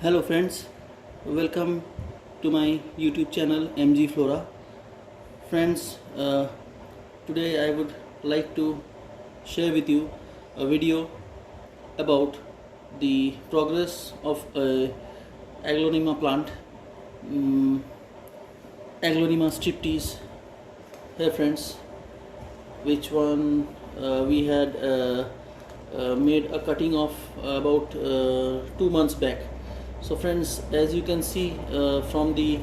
Hello friends, welcome to my YouTube channel MG Flora. Friends, today I would like to share with you a video about the progress of a Aglaonema plant, Aglaonema striptease. Hey friends, which one we had made a cutting of about 2 months back. So friends, as you can see uh, from the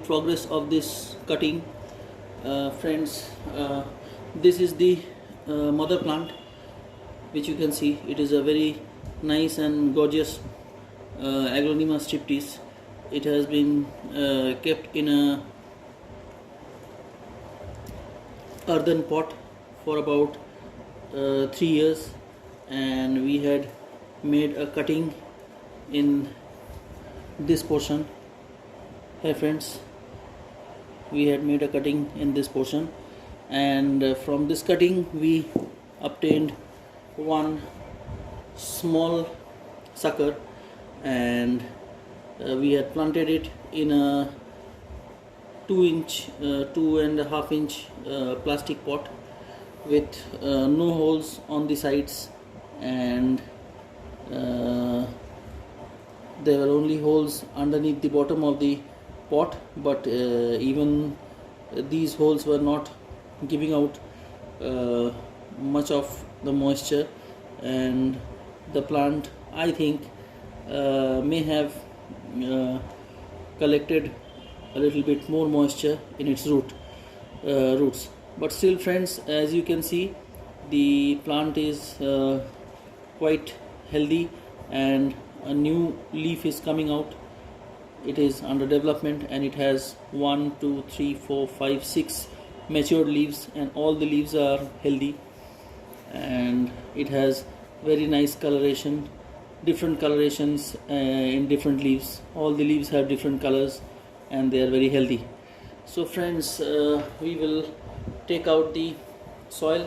progress of this cutting, friends, this is the mother plant, which you can see. It is a very nice and gorgeous Aglaonema striptease. It has been kept in a earthen pot for about 3 years, and we had made a cutting in this portion. Hey friends, we had made a cutting in this portion, and from this cutting we obtained one small sucker, and we had planted it in a 2.5 inch plastic pot with no holes on the sides, and there were only holes underneath the bottom of the pot, but even these holes were not giving out much of the moisture, and the plant, I think, may have collected a little bit more moisture in its roots. But still friends, as you can see, the plant is quite healthy, and a new leaf is coming out. It is under development, and it has 1 2 3 4 5 6 matured leaves, and all the leaves are healthy, and it has very nice coloration, different colorations in different leaves. All the leaves have different colors, and they are very healthy. So friends, we will take out the soil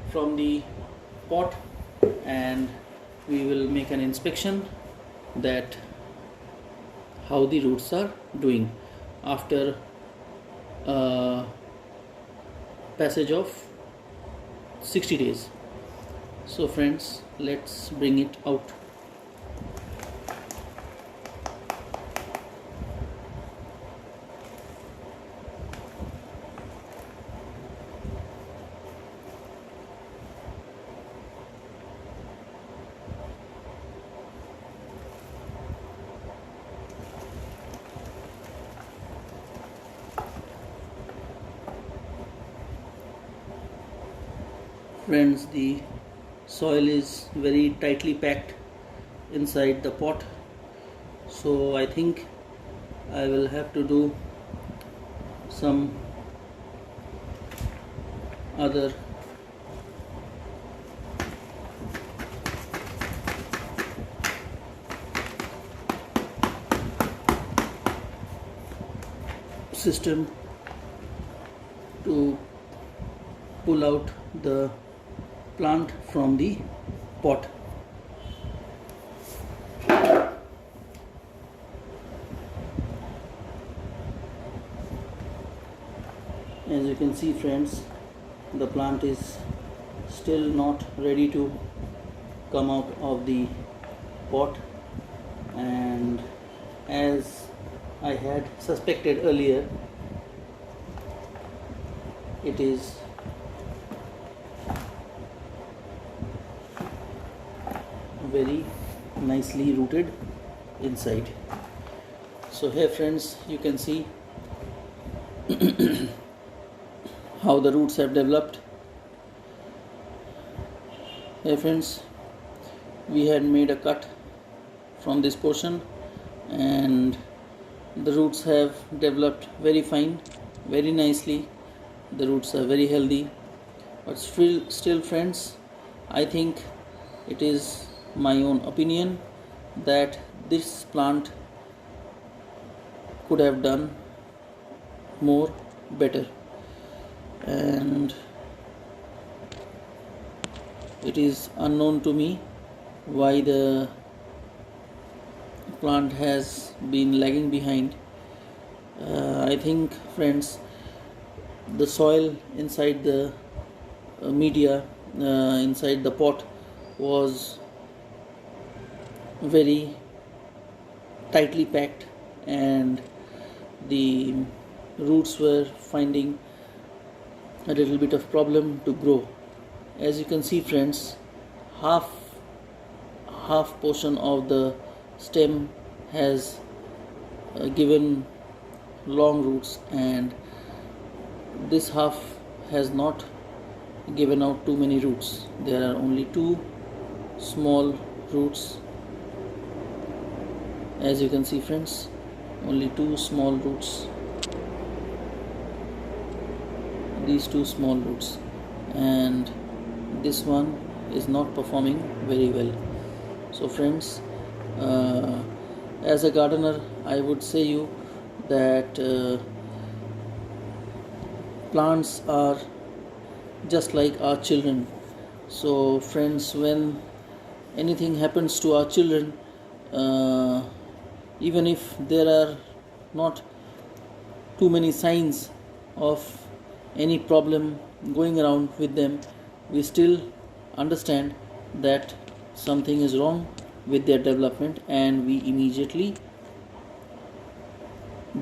from the pot, and we will make an inspection that how the roots are doing after passage of 60 days. So friends, let's bring it out. Friends, the soil is very tightly packed inside the pot, so I think I will have to do some other system to pull out the plant from the pot. As you can see friends, the plant is still not ready to come out of the pot, and as I had suspected earlier, it is very nicely rooted inside. So here friends, you can see how the roots have developed. Here friends, we had made a cut from this portion, and the roots have developed very fine, very nicely. The roots are very healthy, but still friends, I think it is my own opinion that this plant could have done more better, and it is unknown to me why the plant has been lagging behind. I think, friends, the soil inside the media, inside the pot, was very tightly packed, and the roots were finding a little bit of problem to grow. As you can see, friends, half portion of the stem has given long roots, and this half has not given out too many roots. There are only two small roots. As you can see, friends, only two small roots, these two small roots, and this one is not performing very well. So friends, as a gardener, I would say you that plants are just like our children. So friends, when anything happens to our children, even if there are not too many signs of any problem going around with them, we still understand that something is wrong with their development, and we immediately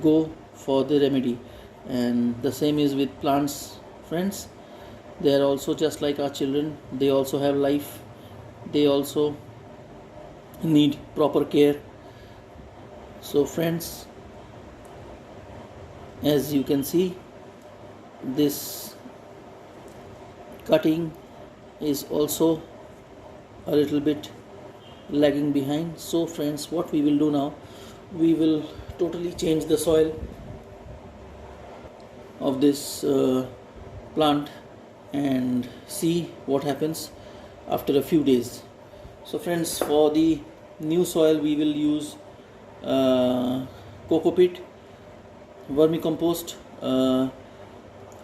go for the remedy. And the same is with plants, friends. They are also just like our children. They also have life. They also need proper care. So friends, as you can see, this cutting is also a little bit lagging behind. So friends, what we will do now, we will totally change the soil of this plant and see what happens after a few days. So friends, for the new soil we will use coco peat, vermicompost, a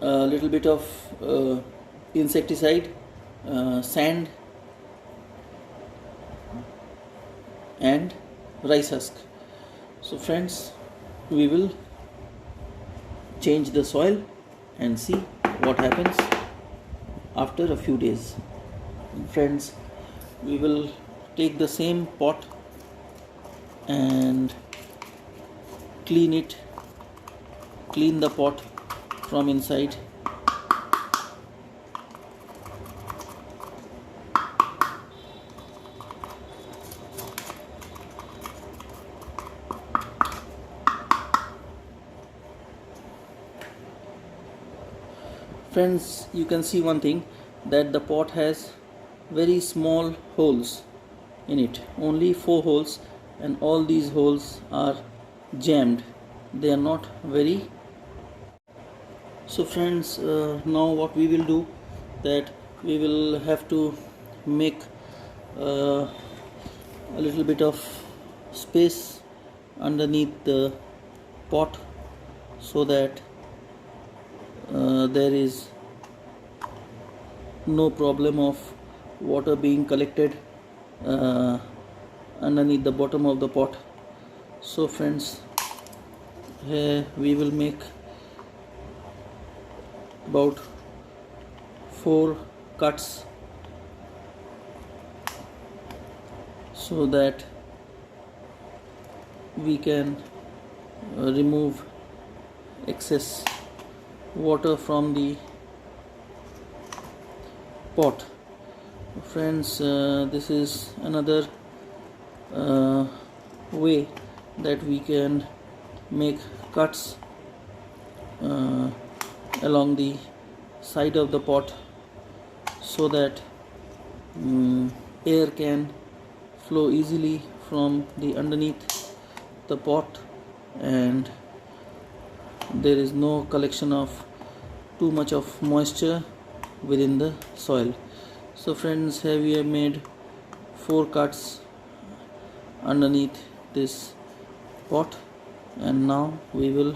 little bit of insecticide, sand, and rice husk. So friends, we will change the soil and see what happens after a few days. Friends, we will take the same pot and clean the pot from inside. Friends, you can see one thing, that the pot has very small holes in it, only 4 holes, and all these holes are jammed. They are not very. So friends, now what we will do, that we will have to make a little bit of space underneath the pot, so that there is no problem of water being collected underneath the bottom of the pot. So friends, here we will make about 4 cuts, so that we can remove excess water from the pot. Friends, this is another way that we can make cuts along the side of the pot, so that air can flow easily from the underneath the pot, and there is no collection of too much of moisture within the soil. So friends, here we have made 4 cuts underneath this pot, and now we will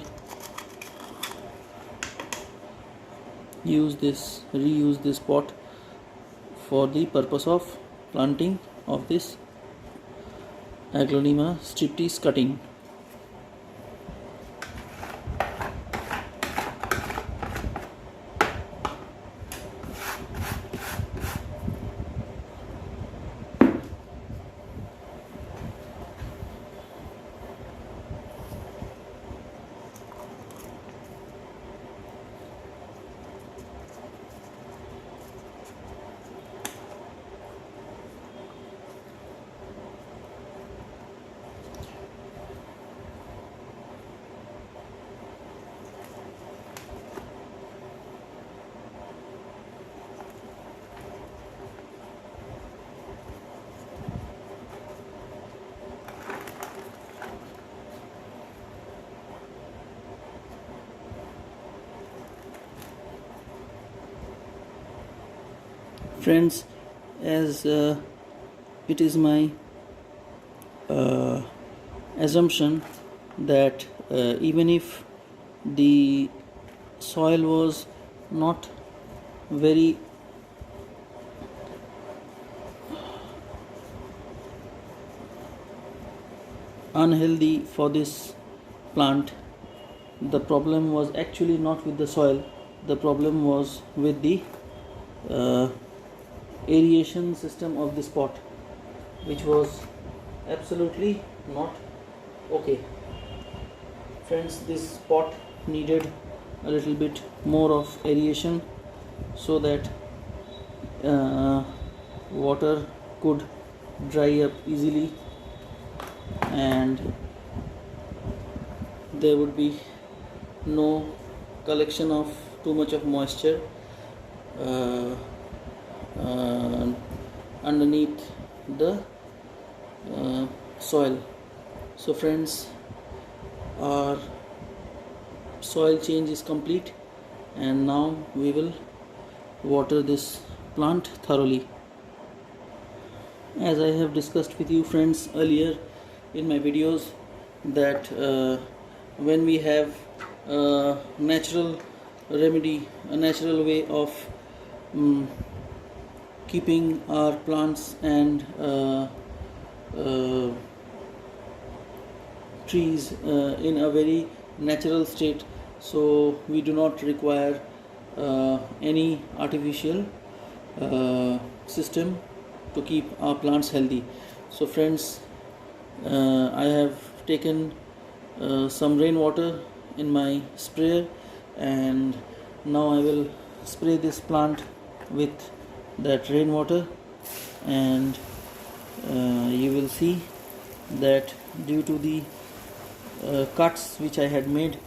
reuse this pot for the purpose of planting of this Aglaonema striptease cutting. Friends, as it is my assumption that even if the soil was not very unhealthy for this plant, the problem was actually not with the soil. The problem was with the aeration system of this pot, which was absolutely not okay. Friends, this pot needed a little bit more of aeration so that water could dry up easily and there would be no collection of too much of moisture underneath the soil. So friends, our soil change is complete and now we will water this plant thoroughly. As I have discussed with you friends earlier in my videos, that when we have a natural remedy, a natural way of keeping our plants and trees in a very natural state, so we do not require any artificial system to keep our plants healthy. So friends, I have taken some rainwater in my sprayer and now I will spray this plant with that rainwater, and you will see that due to the cuts which I had made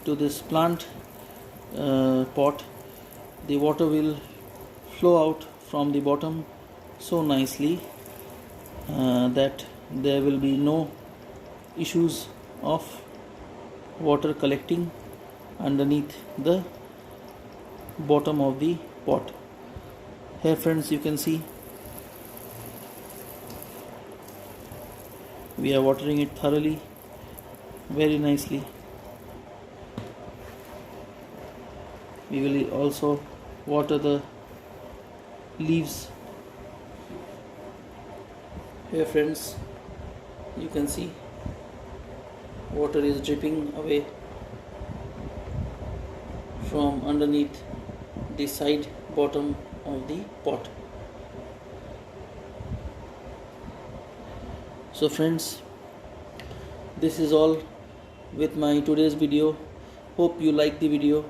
to this plant pot, the water will flow out from the bottom so nicely that there will be no issues of water collecting underneath the bottom of the pot. Here friends, you can see we are watering it thoroughly, very nicely. We will also water the leaves. Here friends, you can see water is dripping away from underneath the side bottom of the pot. So friends, this is all with my today's video. Hope you like the video.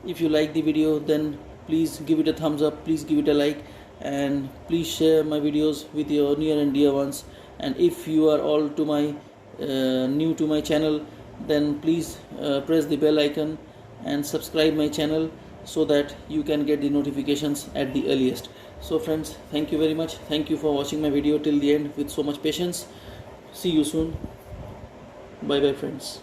If you like the video, then please give it a thumbs up, please give it a like, and please share my videos with your near and dear ones. And if you are all to my new to my channel, then please press the bell icon and subscribe my channel so that you can get the notifications at the earliest. So friends, thank you very much. Thank you for watching my video till the end with so much patience. See you soon. Bye bye friends.